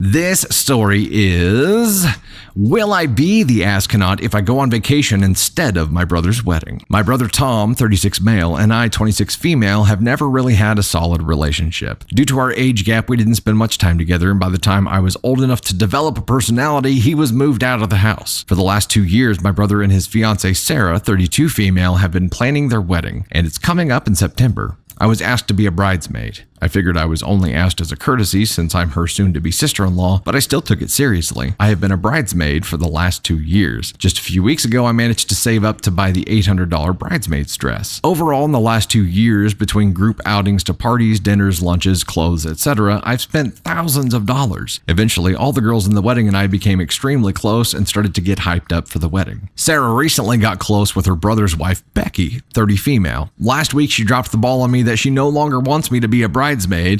This story is, will I be the astronaut if I go on vacation instead of my brother's wedding? My brother Tom, 36 male, and I, 26 female, have never really had a solid relationship. Due to our age gap, we didn't spend much time together, and by the time I was old enough to develop a personality, he was moved out of the house. For the last 2 years, my brother and his fiancée Sarah, 32 female, have been planning their wedding, and it's coming up in September. I was asked to be a bridesmaid. I figured I was only asked as a courtesy since I'm her soon-to-be sister-in-law, but I still took it seriously. I have been a bridesmaid for the last 2 years. Just a few weeks ago, I managed to save up to buy the $800 bridesmaid's dress. Overall, in the last 2 years, between group outings to parties, dinners, lunches, clothes, etc., I've spent thousands of dollars. Eventually, all the girls in the wedding and I became extremely close and started to get hyped up for the wedding. Sarah recently got close with her brother's wife, Becky, 30 female. Last week, she dropped the ball on me that she no longer wants me to be a bridesmaid,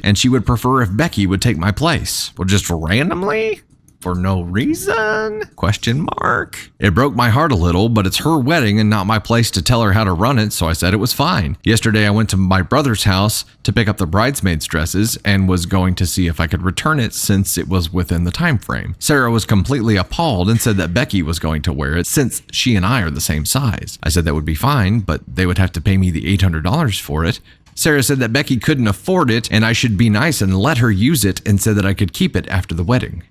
and she would prefer if Becky would take my place. Well, just randomly? For no reason? Question mark. It broke my heart a little, but it's her wedding and not my place to tell her how to run it, so I said it was fine. Yesterday, I went to my brother's house to pick up the bridesmaids' dresses and was going to see if I could return it since it was within the time frame. Sarah was completely appalled and said that Becky was going to wear it since she and I are the same size. I said that would be fine, but they would have to pay me the $800 for it. Sarah said that Becky couldn't afford it and I should be nice and let her use it, and said that I could keep it after the wedding.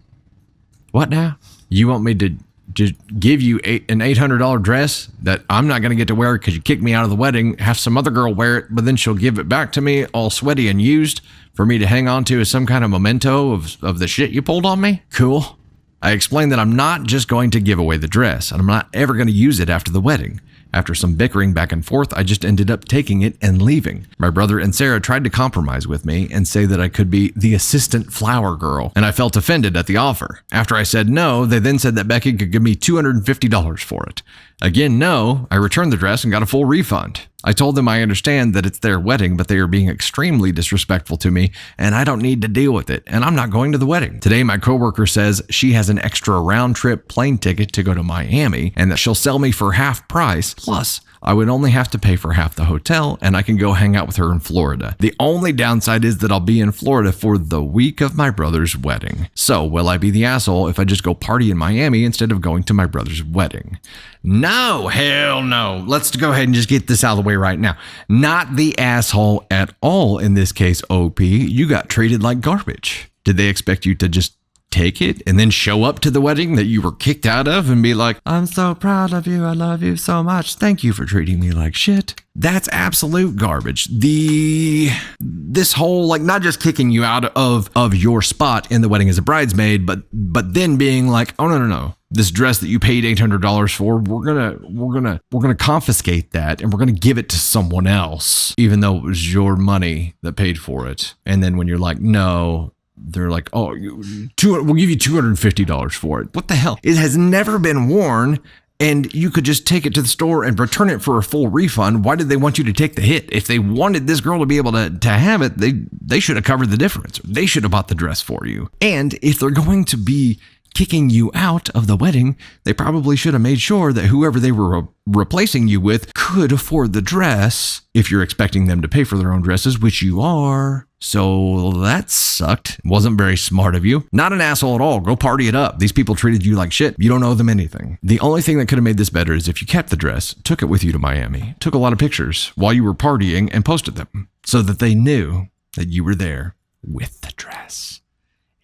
What now? You want me to just give you an $800 dress that I'm not going to get to wear because you kicked me out of the wedding, have some other girl wear it, but then she'll give it back to me all sweaty and used for me to hang on to as some kind of memento of the shit you pulled on me? Cool. I explained that I'm not just going to give away the dress, and I'm not ever going to use it after the wedding. After some bickering back and forth, I just ended up taking it and leaving. My brother and Sarah tried to compromise with me and say that I could be the assistant flower girl, and I felt offended at the offer. After I said no, they then said that Becky could give me $250 for it. Again, no, I returned the dress and got a full refund. I told them I understand that it's their wedding, but they are being extremely disrespectful to me, and I don't need to deal with it, and I'm not going to the wedding. Today, my coworker says she has an extra round-trip plane ticket to go to Miami, and that she'll sell me for half price, plus I would only have to pay for half the hotel, and I can go hang out with her in Florida. The only downside is that I'll be in Florida for the week of my brother's wedding. So, will I be the asshole if I just go party in Miami instead of going to my brother's wedding? No, hell no. Let's go ahead and just get this out of the way right now. Not the asshole at all in this case, OP. You got treated like garbage. Did they expect you to just take it and then show up to the wedding that you were kicked out of and be like, I'm so proud of you, I love you so much, thank you for treating me like shit? That's absolute garbage. This whole, like, not just kicking you out of your spot in the wedding as a bridesmaid, but then being like, oh no, this dress that you paid $800 for, we're gonna confiscate that and we're gonna give it to someone else, even though it was your money that paid for it. And then when you're like, no, they're like, oh, we'll give you $250 for it. What the hell? It has never been worn, and you could just take it to the store and return it for a full refund. Why did they want you to take the hit? If they wanted this girl to be able to have it, they should have covered the difference. They should have bought the dress for you. And if they're going to be kicking you out of the wedding, they probably should have made sure that whoever they were replacing you with could afford the dress, if you're expecting them to pay for their own dresses, which you are. So that sucked. It wasn't very smart of you. Not an asshole at all. Go party it up. These people treated you like shit. You don't owe them anything. The only thing that could have made this better is if you kept the dress, took it with you to Miami, took a lot of pictures while you were partying and posted them so that they knew that you were there with the dress.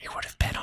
It would have been